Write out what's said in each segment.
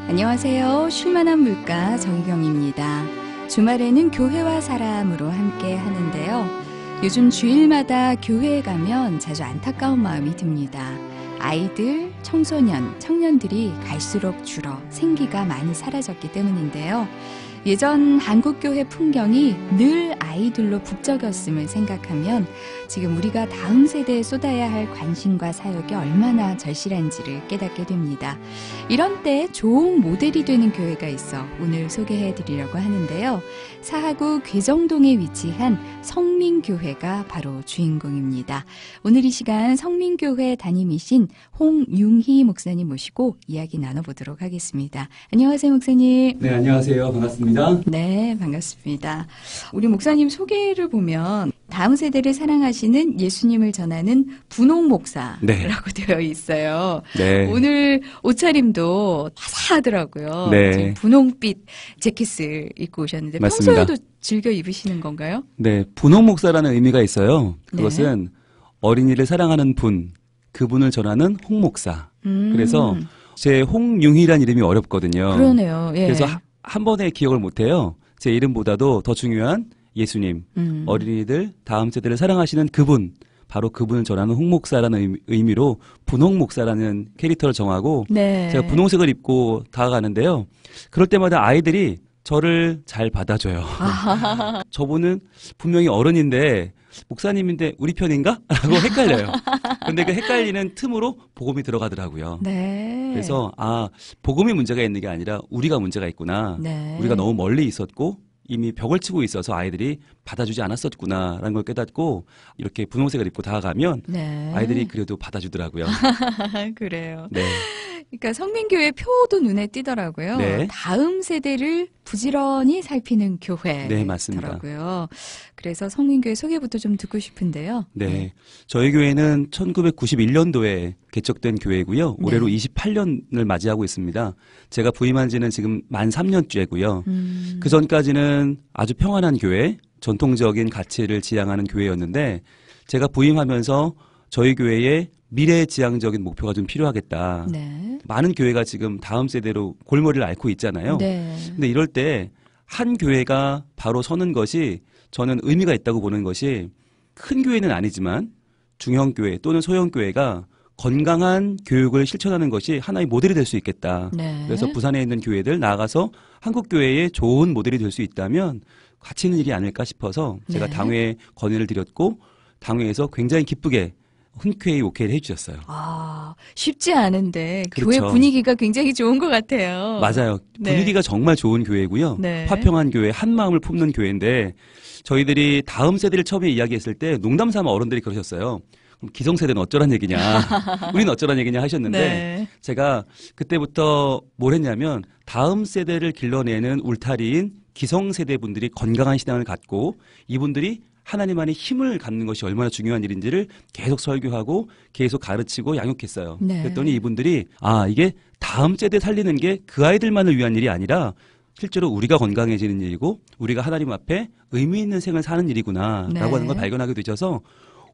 안녕하세요. 쉴만한 물가 정희경입니다. 주말에는 교회와 사람으로 함께 하는데요. 요즘 주일마다 교회에 가면 자주 안타까운 마음이 듭니다. 아이들, 청소년, 청년들이 갈수록 줄어 생기가 많이 사라졌기 때문인데요. 예전 한국교회 풍경이 늘 아이들로 북적였음을 생각하면 지금 우리가 다음 세대에 쏟아야 할 관심과 사역이 얼마나 절실한지를 깨닫게 됩니다. 이런 때 좋은 모델이 되는 교회가 있어 오늘 소개해드리려고 하는데요. 사하구 괴정동에 위치한 성민교회가 바로 주인공입니다. 오늘 이 시간 성민교회 담임이신 홍융희 목사님 모시고 이야기 나눠보도록 하겠습니다. 안녕하세요, 목사님. 네, 안녕하세요. 반갑습니다. 네, 반갑습니다. 우리 목사님 소개를 보면 다음 세대를 사랑하시는 예수님을 전하는 분홍 목사라고 네. 되어 있어요. 네. 오늘 옷차림도 화사하더라고요. 네. 분홍빛 재킷을 입고 오셨는데 맞습니다. 평소에도 즐겨 입으시는 건가요? 네, 분홍 목사라는 의미가 있어요. 네. 그것은 어린이를 사랑하는 분, 그분을 전하는 홍 목사. 그래서 제 홍융희란 이름이 어렵거든요. 그러네요. 예. 그래서 한 번에 기억을 못해요. 제 이름보다도 더 중요한 예수님, 어린이들, 다음 세대를 사랑하시는 그분, 바로 그분을 전하는 홍 목사라는 의미로 분홍 목사라는 캐릭터를 정하고 네. 제가 분홍색을 입고 다가가는데요. 그럴 때마다 아이들이 저를 잘 받아줘요. 저분은 분명히 어른인데 목사님인데 우리 편인가? 라고 헷갈려요. 근데 그 헷갈리는 틈으로 복음이 들어가더라고요. 네. 그래서 복음이 문제가 있는 게 아니라 우리가 문제가 있구나. 네. 우리가 너무 멀리 있었고 이미 벽을 치고 있어서 아이들이 받아주지 않았었구나라는 걸 깨닫고 이렇게 분홍색을 입고 다가가면 네. 아이들이 그래도 받아주더라고요. 그래요. 네. 그러니까 성민교회 표도 눈에 띄더라고요. 네. 다음 세대를 부지런히 살피는 교회. 네, 맞습니다. 더라고요. 그래서 성민교회 소개부터 좀 듣고 싶은데요. 네. 저희 교회는 1991년도에 개척된 교회고요. 올해로 28년을 맞이하고 있습니다. 제가 부임한 지는 지금 만 3년째고요. 그 전까지는 아주 평안한 교회, 전통적인 가치를 지향하는 교회였는데 제가 부임하면서 저희 교회에 미래지향적인 목표가 좀 필요하겠다. 네. 많은 교회가 지금 다음 세대로 골머리를 앓고 있잖아요. 네. 근데 이럴 때 한 교회가 바로 서는 것이 저는 의미가 있다고 보는 것이 큰 교회는 아니지만 중형교회 또는 소형교회가 건강한 교육을 실천하는 것이 하나의 모델이 될 수 있겠다. 네. 그래서 부산에 있는 교회들 나아가서 한국교회의 좋은 모델이 될 수 있다면 가치 있는 일이 아닐까 싶어서 제가 네. 당회에 건의를 드렸고 당회에서 굉장히 기쁘게 흔쾌히 오케이를 해주셨어요. 쉽지 않은데 그렇죠. 교회 분위기가 굉장히 좋은 것 같아요. 맞아요. 네. 분위기가 정말 좋은 교회고요. 네. 화평한 교회, 한 마음을 품는 교회인데 저희들이 다음 세대를 처음에 이야기했을 때 농담 삼아 어른들이 그러셨어요. 그럼 기성세대는 어쩌란 얘기냐. 우리는 어쩌란 얘기냐 하셨는데 네. 제가 그때부터 뭘 했냐면 다음 세대를 길러내는 울타리인 기성세대 분들이 건강한 신앙을 갖고 이분들이 하나님 안에 힘을 갖는 것이 얼마나 중요한 일인지를 계속 설교하고 계속 가르치고 양육했어요. 네. 그랬더니 이분들이 이게 다음 세대 살리는 게 그 아이들만을 위한 일이 아니라 실제로 우리가 건강해지는 일이고 우리가 하나님 앞에 의미 있는 생을 사는 일이구나 네. 라고 하는 걸 발견하게 되셔서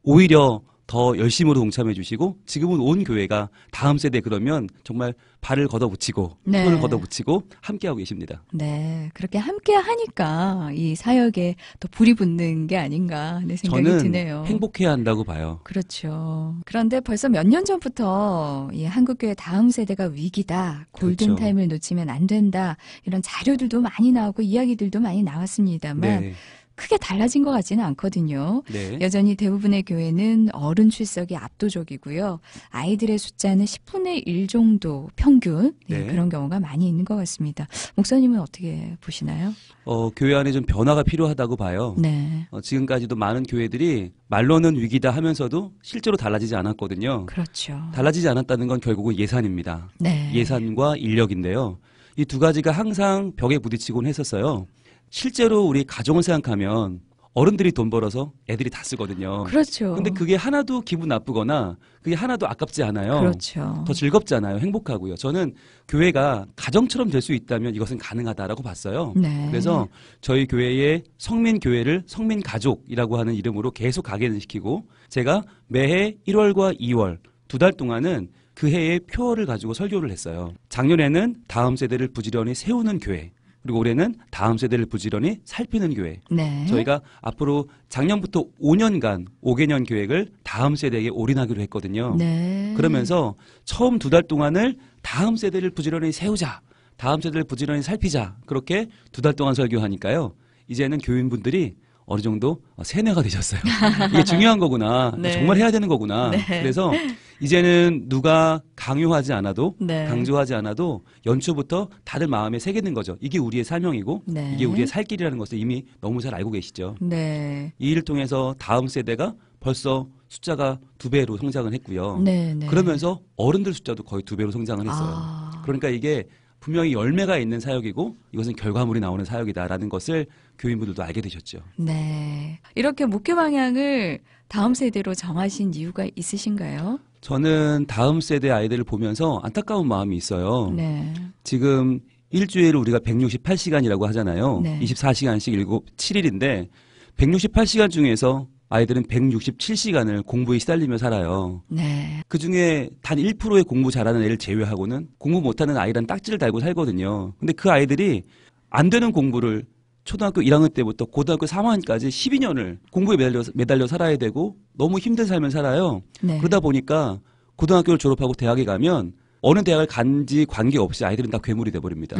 오히려 더 열심으로 동참해 주시고 지금은 온 교회가 다음 세대 그러면 정말 발을 걷어붙이고 네. 손을 걷어붙이고 함께하고 계십니다. 네, 그렇게 함께 하니까 이 사역에 더 불이 붙는 게 아닌가 하는 생각이 저는 드네요. 행복해야 한다고 봐요. 그렇죠. 그런데 벌써 몇 년 전부터 이 한국교회 다음 세대가 위기다, 골든타임을 그렇죠. 놓치면 안 된다, 이런 자료들도 많이 나오고 이야기들도 많이 나왔습니다만 네. 크게 달라진 것 같지는 않거든요. 네. 여전히 대부분의 교회는 어른 출석이 압도적이고요. 아이들의 숫자는 10분의 1 정도 평균 네. 그런 경우가 많이 있는 것 같습니다. 목사님은 어떻게 보시나요? 교회 안에 좀 변화가 필요하다고 봐요. 네, 지금까지도 많은 교회들이 말로는 위기다 하면서도 실제로 달라지지 않았거든요. 그렇죠. 달라지지 않았다는 건 결국은 예산입니다. 네. 예산과 인력인데요. 이 두 가지가 항상 벽에 부딪히곤 했었어요. 실제로 우리 가정을 생각하면 어른들이 돈 벌어서 애들이 다 쓰거든요. 그렇죠. 근데 그게 하나도 기분 나쁘거나 그게 하나도 아깝지 않아요. 그렇죠. 더 즐겁잖아요. 행복하고요. 저는 교회가 가정처럼 될 수 있다면 이것은 가능하다라고 봤어요. 네. 그래서 저희 교회의 성민교회를 성민가족이라고 하는 이름으로 계속 각인시키고 제가 매해 1월과 2월 2달 동안은 그 해에 표어를 가지고 설교를 했어요. 작년에는 다음 세대를 부지런히 세우는 교회, 그리고 올해는 다음 세대를 부지런히 살피는 교회. 네. 저희가 앞으로 작년부터 5년간 5개년 계획을 다음 세대에게 올인하기로 했거든요. 네. 그러면서 처음 2달 동안을 다음 세대를 부지런히 세우자, 다음 세대를 부지런히 살피자, 그렇게 2달 동안 설교하니까요. 이제는 교인분들이 어느 정도 세뇌가 되셨어요. 이게 중요한 거구나. 네. 정말 해야 되는 거구나. 네. 그래서 이제는 누가 강요하지 않아도, 네. 강조하지 않아도 연초부터 다들 마음에 새기는 거죠. 이게 우리의 사명이고 네. 이게 우리의 살 길이라는 것을 이미 너무 잘 알고 계시죠. 네. 이 일을 통해서 다음 세대가 벌써 숫자가 2배로 성장을 했고요. 네. 네. 그러면서 어른들 숫자도 거의 2배로 성장을 했어요. 아. 그러니까 이게 분명히 열매가 있는 사역이고 이것은 결과물이 나오는 사역이다라는 것을 교인분들도 알게 되셨죠. 네. 이렇게 목회 방향을 다음 세대로 정하신 이유가 있으신가요? 저는 다음 세대 아이들을 보면서 안타까운 마음이 있어요. 네. 지금 일주일을 우리가 168시간이라고 하잖아요. 네. 24시간씩 7일인데 168시간 중에서 아이들은 167시간을 공부에 시달리며 살아요. 네. 그중에 단 1%의 공부 잘하는 애를 제외하고는 공부 못하는 아이란 딱지를 달고 살거든요. 근데 그 아이들이 안 되는 공부를 초등학교 1학년 때부터 고등학교 3학년까지 12년을 공부에 매달려 살아야 되고 너무 힘든 삶을 살아요. 네. 그러다 보니까 고등학교를 졸업하고 대학에 가면 어느 대학을 간지 관계없이 아이들은 다 괴물이 돼버립니다.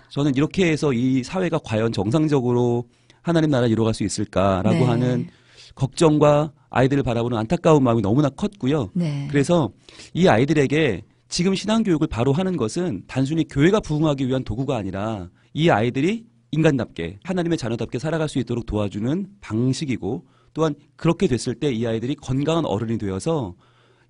저는 이렇게 해서 이 사회가 과연 정상적으로 하나님 나라를 이루어갈 수 있을까라고 네. 하는 걱정과 아이들을 바라보는 안타까운 마음이 너무나 컸고요. 네. 그래서 이 아이들에게 지금 신앙교육을 바로 하는 것은 단순히 교회가 부흥하기 위한 도구가 아니라 이 아이들이 인간답게 하나님의 자녀답게 살아갈 수 있도록 도와주는 방식이고 또한 그렇게 됐을 때 이 아이들이 건강한 어른이 되어서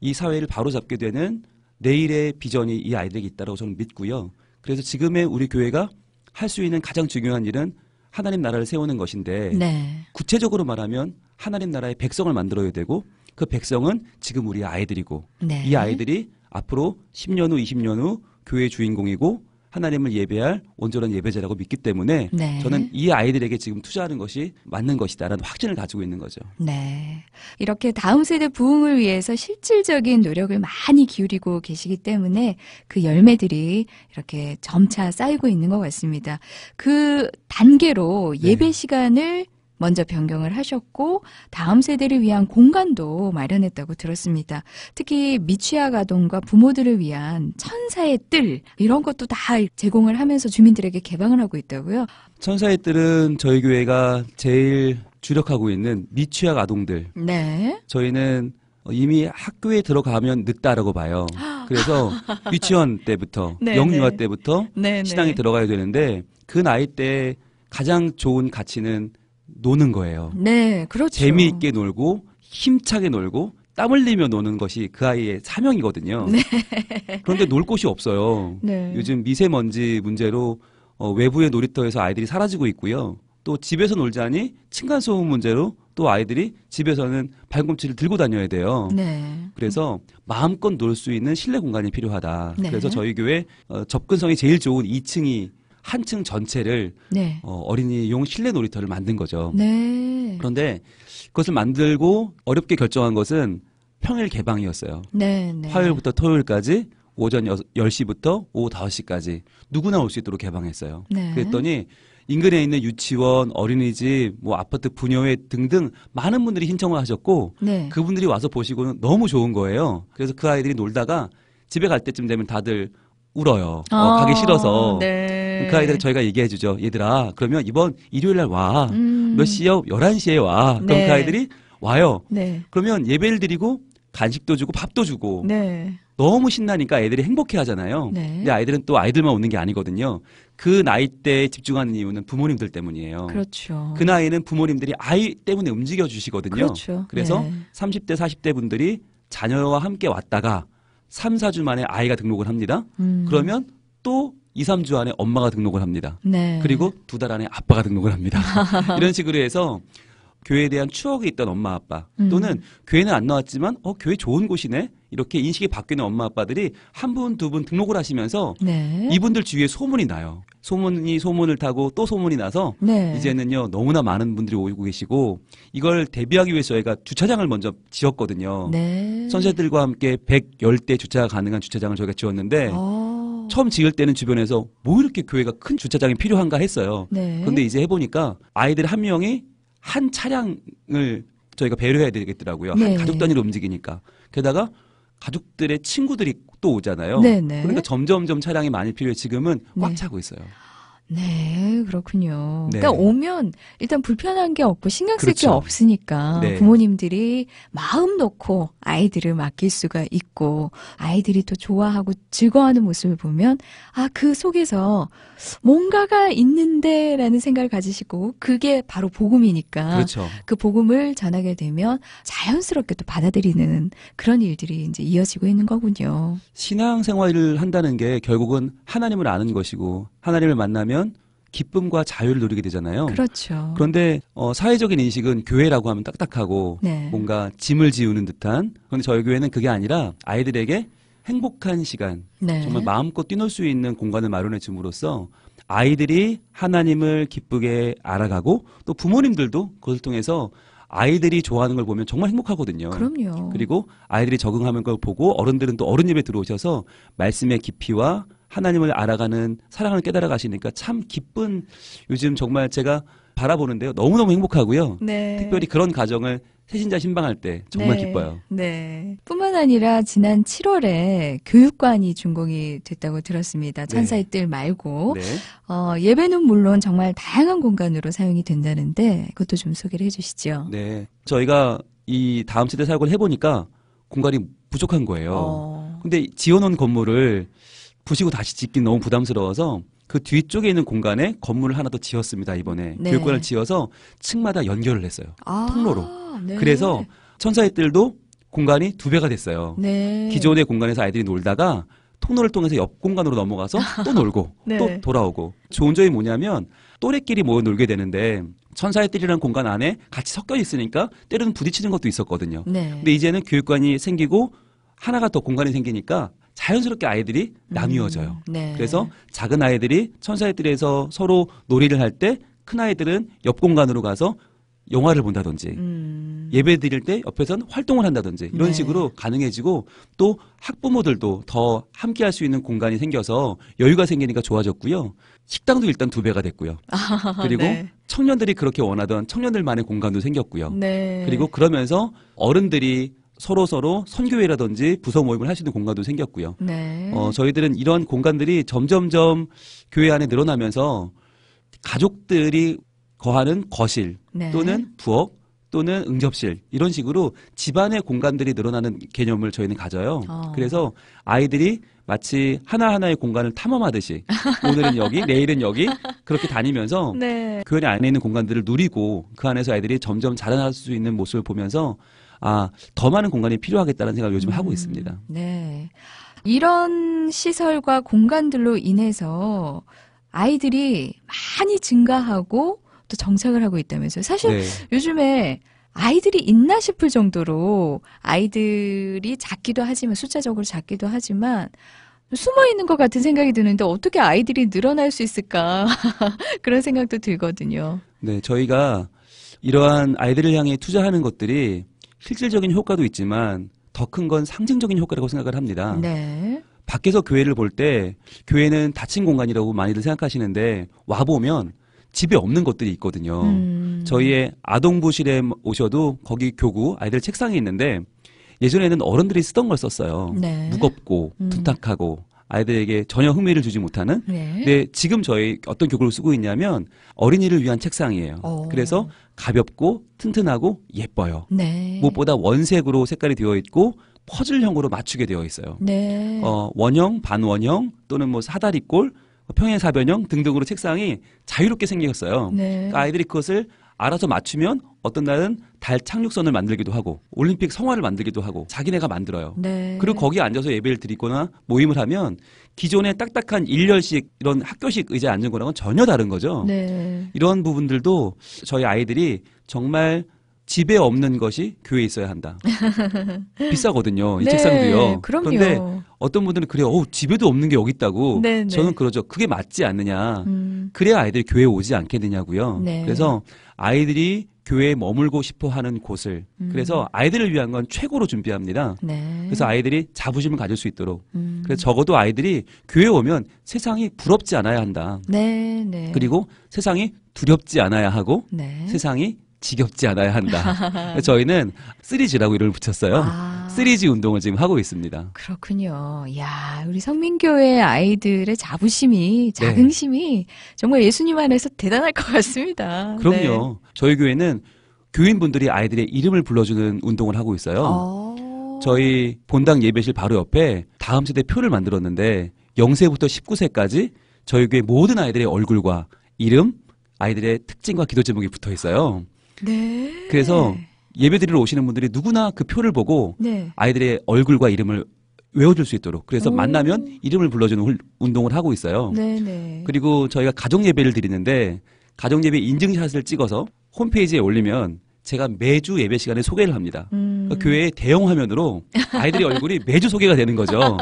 이 사회를 바로잡게 되는 내일의 비전이 이 아이들에게 있다고 저는 믿고요. 그래서 지금의 우리 교회가 할 수 있는 가장 중요한 일은 하나님 나라를 세우는 것인데 네. 구체적으로 말하면 하나님 나라의 백성을 만들어야 되고 그 백성은 지금 우리 아이들이고 네. 이 아이들이 앞으로 10년 후 20년 후 교회의 주인공이고 하나님을 예배할 온전한 예배자라고 믿기 때문에 네. 저는 이 아이들에게 지금 투자하는 것이 맞는 것이다라는 확신을 가지고 있는 거죠. 네. 이렇게 다음 세대 부흥을 위해서 실질적인 노력을 많이 기울이고 계시기 때문에 그 열매들이 이렇게 점차 쌓이고 있는 것 같습니다. 그 단계로 네. 예배 시간을 먼저 변경을 하셨고 다음 세대를 위한 공간도 마련했다고 들었습니다. 특히 미취학 아동과 부모들을 위한 천사의 뜰 이런 것도 다 제공을 하면서 주민들에게 개방을 하고 있다고요? 천사의 뜰은 저희 교회가 제일 주력하고 있는 미취학 아동들. 네. 저희는 이미 학교에 들어가면 늦다라고 봐요. 그래서 유치원 때부터 네, 영유아 네. 때부터 네, 신앙에 네. 들어가야 되는데 그 나이 때 가장 좋은 가치는 노는 거예요. 네, 그렇죠. 재미있게 놀고 힘차게 놀고 땀 흘리며 노는 것이 그 아이의 사명이거든요. 네. 그런데 놀 곳이 없어요. 네. 요즘 미세먼지 문제로 외부의 놀이터에서 아이들이 사라지고 있고요. 또 집에서 놀자니 층간소음 문제로 또 아이들이 집에서는 발꿈치를 들고 다녀야 돼요. 네. 그래서 마음껏 놀 수 있는 실내 공간이 필요하다. 네. 그래서 저희 교회 접근성이 제일 좋은 2층이 한 층 전체를 네. 어린이용 실내 놀이터를 만든 거죠. 네. 그런데 그것을 만들고 어렵게 결정한 것은 평일 개방이었어요. 네. 네. 화요일부터 토요일까지 오전 10시부터 오후 5시까지 누구나 올 수 있도록 개방했어요. 네. 그랬더니 인근에 있는 유치원, 어린이집, 뭐 아파트 분여회 등등 많은 분들이 신청을 하셨고 네. 그분들이 와서 보시고는 너무 좋은 거예요. 그래서 그 아이들이 놀다가 집에 갈 때쯤 되면 다들 울어요. 가기 싫어서. 네. 그 아이들은 저희가 얘기해 주죠. 얘들아, 그러면 이번 일요일 날 와. 몇 시요? 11시에 와. 그럼 네. 그 아이들이 와요. 네. 그러면 예배를 드리고 간식도 주고 밥도 주고 네. 너무 신나니까 애들이 행복해 하잖아요. 네. 근데 아이들은 또 아이들만 오는 게 아니거든요. 그 나이 때에 집중하는 이유는 부모님들 때문이에요. 그렇죠. 그 나이는 부모님들이 아이 때문에 움직여 주시거든요. 그렇죠. 그래서 네. 30대, 40대 분들이 자녀와 함께 왔다가 3, 4주 만에 아이가 등록을 합니다. 그러면 또 2, 3주 안에 엄마가 등록을 합니다. 네. 그리고 2달 안에 아빠가 등록을 합니다. 이런 식으로 해서 교회에 대한 추억이 있던 엄마 아빠 또는 교회는 안 나왔지만 교회 좋은 곳이네 이렇게 인식이 바뀌는 엄마 아빠들이 한 분, 두 분 등록을 하시면서 네. 이분들 주위에 소문이 나요. 소문이 소문을 타고 또 소문이 나서 네. 이제는요 너무나 많은 분들이 오고 계시고 이걸 대비하기 위해서 저희가 주차장을 먼저 지었거든요. 네. 선생들과 함께 110대 주차가 가능한 주차장을 저희가 지었는데 처음 지을 때는 주변에서 뭐 이렇게 교회가 큰 주차장이 필요한가 했어요. 네. 그런데 이제 해보니까 아이들 한 명이 한 차량을 저희가 배려해야 되겠더라고요. 네. 한 가족 단위로 움직이니까. 게다가 가족들의 친구들이 또 오잖아요. 네네. 그러니까 점점점 차량이 많이 필요해. 지금은 꽉 네. 차고 있어요. 네, 그렇군요. 네. 그러니까 오면 일단 불편한 게 없고 신경 쓸 게 그렇죠. 없으니까 네. 부모님들이 마음 놓고 아이들을 맡길 수가 있고 아이들이 또 좋아하고 즐거워하는 모습을 보면 아, 그 속에서 뭔가가 있는데라는 생각을 가지시고 그게 바로 복음이니까 그렇죠. 그 복음을 전하게 되면 자연스럽게 또 받아들이는 그런 일들이 이제 이어지고 있는 거군요. 신앙생활을 한다는 게 결국은 하나님을 아는 것이고 하나님을 만나면 기쁨과 자유를 누리게 되잖아요. 그렇죠. 그런데 사회적인 인식은 교회라고 하면 딱딱하고 네. 뭔가 짐을 지우는 듯한. 그런데 저희 교회는 그게 아니라 아이들에게 행복한 시간, 네. 정말 마음껏 뛰놀 수 있는 공간을 마련해 줌으로써 아이들이 하나님을 기쁘게 알아가고 또 부모님들도 그것을 통해서 아이들이 좋아하는 걸 보면 정말 행복하거든요. 그럼요. 그리고 아이들이 적응하는 걸 보고 어른들은 또 어른 예배 들어오셔서 말씀의 깊이와 하나님을 알아가는 사랑을 깨달아 가시니까 참 기쁜 요즘 정말 제가 바라보는데요. 너무너무 행복하고요. 네. 특별히 그런 가정을 새신자 신방할 때 정말 네. 기뻐요. 네. 뿐만 아니라 지난 7월에 교육관이 준공이 됐다고 들었습니다. 천사의 뜰 말고. 네. 예배는 물론 정말 다양한 공간으로 사용이 된다는데 그것도 좀 소개를 해주시죠. 네. 저희가 이 다음 세대 사역을 해보니까 공간이 부족한 거예요. 근데 지어놓은 건물을 부시고 다시 짓긴 너무 부담스러워서 그 뒤쪽에 있는 공간에 건물을 하나 더 지었습니다. 이번에 네. 교육관을 지어서 층마다 연결을 했어요. 통로로. 네. 그래서 천사의 뜰도 공간이 2배가 됐어요. 네. 기존의 공간에서 아이들이 놀다가 통로를 통해서 옆 공간으로 넘어가서 또 놀고 네. 또 돌아오고. 좋은 점이 뭐냐면 또래끼리 모여 놀게 되는데 천사의 뜰이라는 공간 안에 같이 섞여 있으니까 때로는 부딪히는 것도 있었거든요. 네. 근데 이제는 교육관이 생기고 하나가 더 공간이 생기니까 자연스럽게 아이들이 나뉘어져요. 네. 그래서 작은 아이들이 천사의 뜰에서 서로 놀이를 할 때 큰 아이들은 옆 공간으로 가서 영화를 본다든지 예배 드릴 때 옆에선 활동을 한다든지 이런 네. 식으로 가능해지고 또 학부모들도 더 함께 할 수 있는 공간이 생겨서 여유가 생기니까 좋아졌고요. 식당도 일단 2배가 됐고요. 그리고 네. 청년들이 그렇게 원하던 청년들만의 공간도 생겼고요. 네. 그리고 그러면서 어른들이 서로 선교회라든지 부서 모임을 할 수 있는 공간도 생겼고요. 네. 저희들은 이런 공간들이 점점점 교회 안에 늘어나면서 가족들이 거하는 거실 네. 또는 부엌 또는 응접실 이런 식으로 집안의 공간들이 늘어나는 개념을 저희는 가져요. 그래서 아이들이 마치 하나하나의 공간을 탐험하듯이 오늘은 여기 내일은 여기 그렇게 다니면서 네. 교회 안에 있는 공간들을 누리고 그 안에서 아이들이 점점 자라날 수 있는 모습을 보면서 더 많은 공간이 필요하겠다는 생각을 요즘 하고 있습니다. 네. 이런 시설과 공간들로 인해서 아이들이 많이 증가하고 또 정착을 하고 있다면서요. 사실 네. 요즘에 아이들이 있나 싶을 정도로 아이들이 작기도 하지만 숫자적으로 작기도 하지만 숨어 있는 것 같은 생각이 드는데 어떻게 아이들이 늘어날 수 있을까 그런 생각도 들거든요. 네, 저희가 이러한 아이들을 향해 투자하는 것들이 실질적인 효과도 있지만 더 큰 건 상징적인 효과라고 생각을 합니다. 네. 밖에서 교회를 볼 때 교회는 닫힌 공간이라고 많이들 생각하시는데 와보면 집에 없는 것들이 있거든요. 저희의 아동부실에 오셔도 거기 교구 아이들 책상이 있는데 예전에는 어른들이 쓰던 걸 썼어요. 네. 무겁고 둔탁하고 아이들에게 전혀 흥미를 주지 못하는. 네. 근데 지금 저희 어떤 교구를 쓰고 있냐면 어린이를 위한 책상이에요. 그래서 가볍고 튼튼하고 예뻐요. 네. 무엇보다 원색으로 색깔이 되어 있고 퍼즐형으로 맞추게 되어 있어요. 네. 원형, 반원형 또는 뭐 사다리꼴, 평행 사변형 등등으로 책상이 자유롭게 생겼어요. 네. 그러니까 아이들이 그것을 알아서 맞추면 어떤 날은 달 착륙선을 만들기도 하고 올림픽 성화를 만들기도 하고 자기네가 만들어요. 네. 그리고 거기에 앉아서 예배를 드리거나 모임을 하면 기존의 딱딱한 일렬식 이런 학교식 의자에 앉은 거랑은 전혀 다른 거죠. 네. 이런 부분들도 저희 아이들이 정말 집에 없는 것이 교회에 있어야 한다. 비싸거든요. 이 네, 책상도요. 그럼요. 그런데 어떤 분들은 그래요. 집에도 없는 게 여기 있다고. 네, 저는 네. 그러죠. 그게 맞지 않느냐. 그래야 아이들이 교회에 오지 않겠느냐고요. 네. 그래서 아이들이 교회에 머물고 싶어 하는 곳을 그래서 아이들을 위한 건 최고로 준비합니다. 네. 그래서 아이들이 자부심을 가질 수 있도록. 그래서 적어도 아이들이 교회에 오면 세상이 부럽지 않아야 한다. 네, 네. 그리고 세상이 두렵지 않아야 하고 네. 세상이 지겹지 않아야 한다. 그래서 저희는 3G라고 이름을 붙였어요. 아. 3G 운동을 지금 하고 있습니다. 그렇군요. 야, 우리 성민교회 아이들의 자부심이, 자긍심이 정말 예수님 안에서 대단할 것 같습니다. 그럼요. 저희 교회는 교인분들이 아이들의 이름을 불러주는 운동을 하고 있어요. 저희 본당 예배실 바로 옆에 다음 세대 표를 만들었는데 0세부터 19세까지 저희 교회 모든 아이들의 얼굴과 이름, 아이들의 특징과 기도 제목이 붙어 있어요. 네. 그래서 예배드리러 오시는 분들이 누구나 그 표를 보고 네. 아이들의 얼굴과 이름을 외워줄 수 있도록 그래서 오. 만나면 이름을 불러주는 운동을 하고 있어요. 네네. 그리고 저희가 가정 예배를 드리는데 가정 예배 인증샷을 찍어서 홈페이지에 올리면 제가 매주 예배 시간에 소개를 합니다. 그러니까 교회의 대형 화면으로 아이들의 얼굴이 매주 소개가 되는 거죠.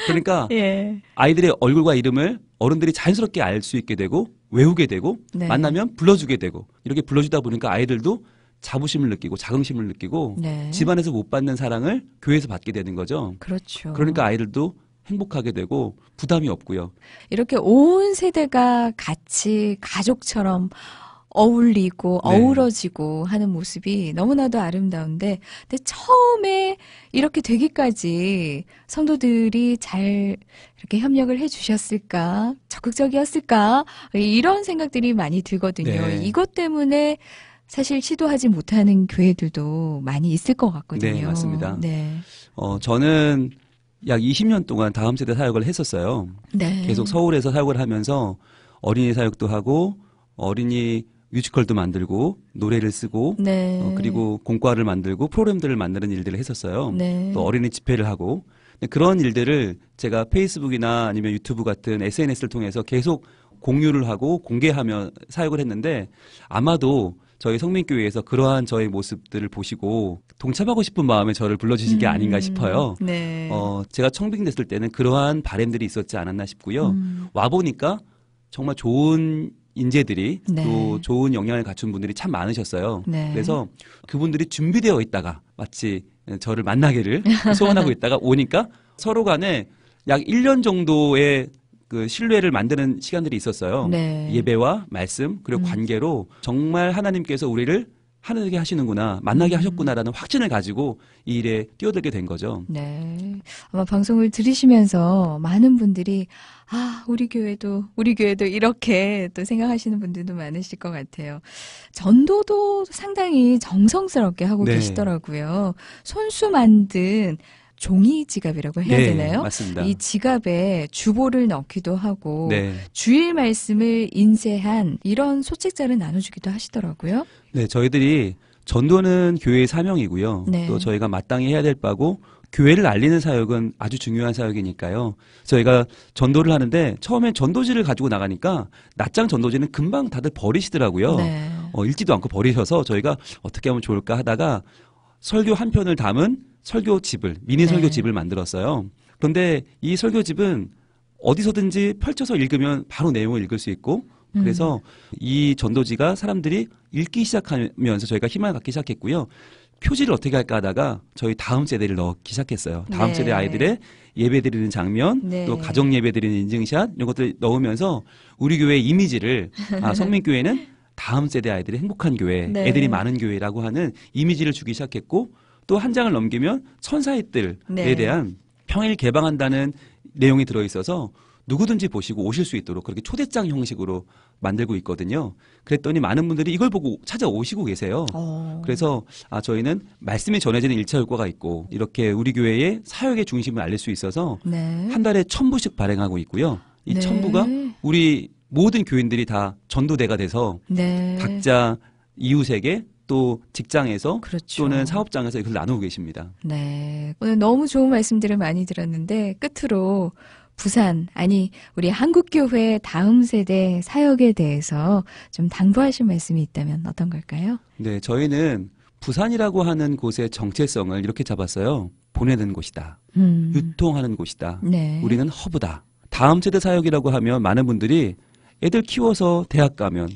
그러니까 예. 아이들의 얼굴과 이름을 어른들이 자연스럽게 알 수 있게 되고 외우게 되고 네. 만나면 불러주게 되고 이렇게 불러주다 보니까 아이들도 자부심을 느끼고 자긍심을 느끼고 네. 집안에서 못 받는 사랑을 교회에서 받게 되는 거죠. 그렇죠. 그러니까 아이들도 행복하게 되고 부담이 없고요. 이렇게 온 세대가 같이 가족처럼 어울리고 네. 어우러지고 하는 모습이 너무나도 아름다운데, 근데 처음에 이렇게 되기까지 성도들이 잘 이렇게 협력을 해주셨을까, 적극적이었을까, 이런 생각들이 많이 들거든요. 네. 이것 때문에 사실 시도하지 못하는 교회들도 많이 있을 것 같거든요. 네, 맞습니다. 네. 저는 약 20년 동안 다음 세대 사역을 했었어요. 네. 계속 서울에서 사역을 하면서 어린이 사역도 하고 어린이 뮤지컬도 만들고 노래를 쓰고 네. 그리고 공과를 만들고 프로그램들을 만드는 일들을 했었어요. 네. 또 어린이 집회를 하고 그런 일들을 제가 페이스북이나 아니면 유튜브 같은 SNS를 통해서 계속 공유를 하고 공개하며 사역을 했는데 아마도 저희 성민교회에서 그러한 저의 모습들을 보시고 동참하고 싶은 마음에 저를 불러주신 게 아닌가 싶어요. 네. 제가 청빙됐을 때는 그러한 바람들이 있었지 않았나 싶고요. 와보니까 정말 좋은 인재들이 네. 또 좋은 역량을 갖춘 분들이 참 많으셨어요. 네. 그래서 그분들이 준비되어 있다가 마치 저를 만나기를 소원하고 있다가 오니까 서로 간에 약 1년 정도의 그 신뢰를 만드는 시간들이 있었어요. 네. 예배와 말씀 그리고 관계로 정말 하나님께서 우리를 하나되게 하시는구나, 만나게 하셨구나라는 확신을 가지고 이 일에 뛰어들게 된 거죠. 네. 아마 방송을 들으시면서 많은 분들이 우리 교회도 이렇게 또 생각하시는 분들도 많으실 것 같아요. 전도도 상당히 정성스럽게 하고 네. 계시더라고요. 손수 만든 종이 지갑이라고 해야 네, 되나요? 맞습니다. 이 지갑에 주보를 넣기도 하고 네. 주일 말씀을 인쇄한 이런 소책자를 나눠주기도 하시더라고요. 네, 저희들이 전도는 교회의 사명이고요. 네. 또 저희가 마땅히 해야 될 바고 교회를 알리는 사역은 아주 중요한 사역이니까요. 저희가 전도를 하는데 처음에 전도지를 가지고 나가니까 낱장 전도지는 금방 다들 버리시더라고요. 네. 읽지도 않고 버리셔서 저희가 어떻게 하면 좋을까 하다가 설교 한 편을 담은 설교집을 미니 네. 설교집을 만들었어요. 그런데 이 설교집은 어디서든지 펼쳐서 읽으면 바로 내용을 읽을 수 있고 그래서 이 전도지가 사람들이 읽기 시작하면서 저희가 희망을 갖기 시작했고요. 표지를 어떻게 할까 하다가 저희 다음 세대를 넣기 시작했어요. 다음 네. 세대 아이들의 예배 드리는 장면, 네. 또 가정 예배 드리는 인증샷 이런 것들 넣으면서 우리 교회 이미지를 성민교회는 다음 세대 아이들의 행복한 교회, 네. 애들이 많은 교회라고 하는 이미지를 주기 시작했고 또 한 장을 넘기면 천사의 뜰에 네. 대한 평일 개방한다는 내용이 들어있어서 누구든지 보시고 오실 수 있도록 그렇게 초대장 형식으로 만들고 있거든요. 그랬더니 많은 분들이 이걸 보고 찾아오시고 계세요. 그래서 저희는 말씀이 전해지는 1차 효과가 있고 이렇게 우리 교회의 사역의 중심을 알릴 수 있어서 네. 한 달에 1,000부씩 발행하고 있고요. 이 네. 1,000부가 우리 모든 교인들이 다 전도대가 돼서 네. 각자 이웃에게 또 직장에서 그렇죠. 또는 사업장에서 이걸 나누고 계십니다. 네. 오늘 너무 좋은 말씀들을 많이 들었는데 끝으로 부산, 우리 한국교회 다음 세대 사역에 대해서 좀 당부하실 말씀이 있다면 어떤 걸까요? 네, 저희는 부산이라고 하는 곳의 정체성을 이렇게 잡았어요. 보내는 곳이다. 유통하는 곳이다. 네. 우리는 허브다. 다음 세대 사역이라고 하면 많은 분들이 애들 키워서 대학 가면,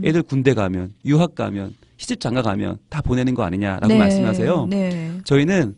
애들 군대 가면, 유학 가면, 시집 장가 가면 다 보내는 거 아니냐라고 네. 말씀하세요. 네. 저희는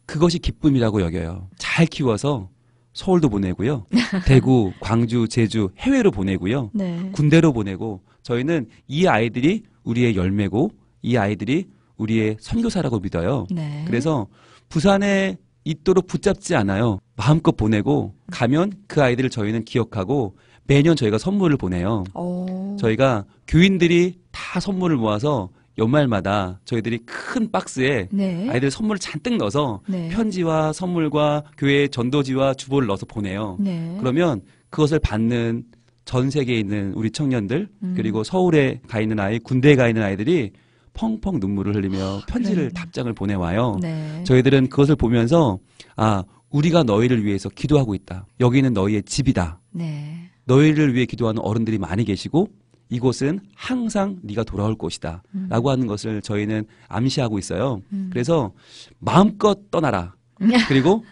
그것이 기쁨이라고 여겨요. 잘 키워서 서울도 보내고요. 대구, 광주, 제주, 해외로 보내고요. 네. 군대로 보내고 저희는 이 아이들이 우리의 열매고 이 아이들이 우리의 선교사라고 믿어요. 네. 그래서 부산에 있도록 붙잡지 않아요. 마음껏 보내고 가면 그 아이들을 저희는 기억하고 매년 저희가 선물을 보내요. 오. 저희가 교인들이 다 선물을 모아서 연말마다 저희들이 큰 박스에 네. 아이들 선물을 잔뜩 넣어서 네. 편지와 선물과 교회 전도지와 주보를 넣어서 보내요. 네. 그러면 그것을 받는 전 세계에 있는 우리 청년들 그리고 서울에 가 있는 아이, 군대에 가 있는 아이들이 펑펑 눈물을 흘리며 편지를 답장을 보내와요. 네. 저희들은 그것을 보면서 아, 우리가 너희를 위해서 기도하고 있다. 여기는 너희의 집이다. 네. 너희를 위해 기도하는 어른들이 많이 계시고 이곳은 항상 네가 돌아올 곳이다. 라고 하는 것을 저희는 암시하고 있어요. 그래서 마음껏 떠나라. 그리고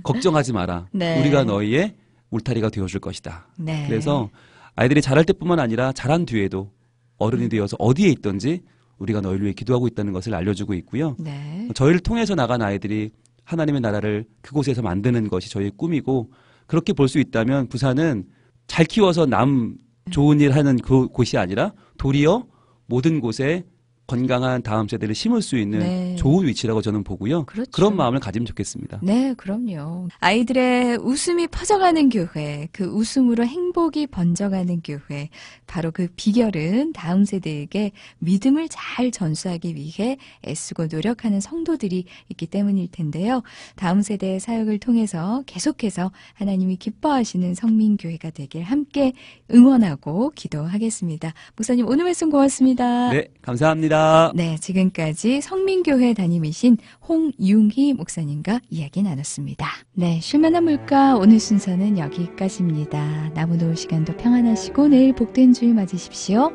걱정하지 마라. 네. 우리가 너희의 울타리가 되어줄 것이다. 네. 그래서 아이들이 자랄 때뿐만 아니라 자란 뒤에도 어른이 되어서 어디에 있든지 우리가 너희를 위해 기도하고 있다는 것을 알려주고 있고요. 네. 저희를 통해서 나간 아이들이 하나님의 나라를 그곳에서 만드는 것이 저희의 꿈이고 그렇게 볼 수 있다면 부산은 잘 키워서 남 좋은 일 하는 그 곳이 아니라 도리어 모든 곳에 건강한 다음 세대를 심을 수 있는 네. 좋은 위치라고 저는 보고요. 그렇죠. 그런 마음을 가지면 좋겠습니다. 네, 그럼요. 아이들의 웃음이 퍼져가는 교회, 그 웃음으로 행복이 번져가는 교회, 바로 그 비결은 다음 세대에게 믿음을 잘 전수하기 위해 애쓰고 노력하는 성도들이 있기 때문일 텐데요. 다음 세대의 사역을 통해서 계속해서 하나님이 기뻐하시는 성민교회가 되길 함께 응원하고 기도하겠습니다. 목사님, 오늘 말씀 고맙습니다. 네, 감사합니다. 네, 지금까지 성민교회 담임이신 홍융희 목사님과 이야기 나눴습니다. 네, 쉴만한 물가 오늘 순서는 여기까지입니다. 남은 오후 시간도 평안하시고 내일 복된 주일 맞으십시오.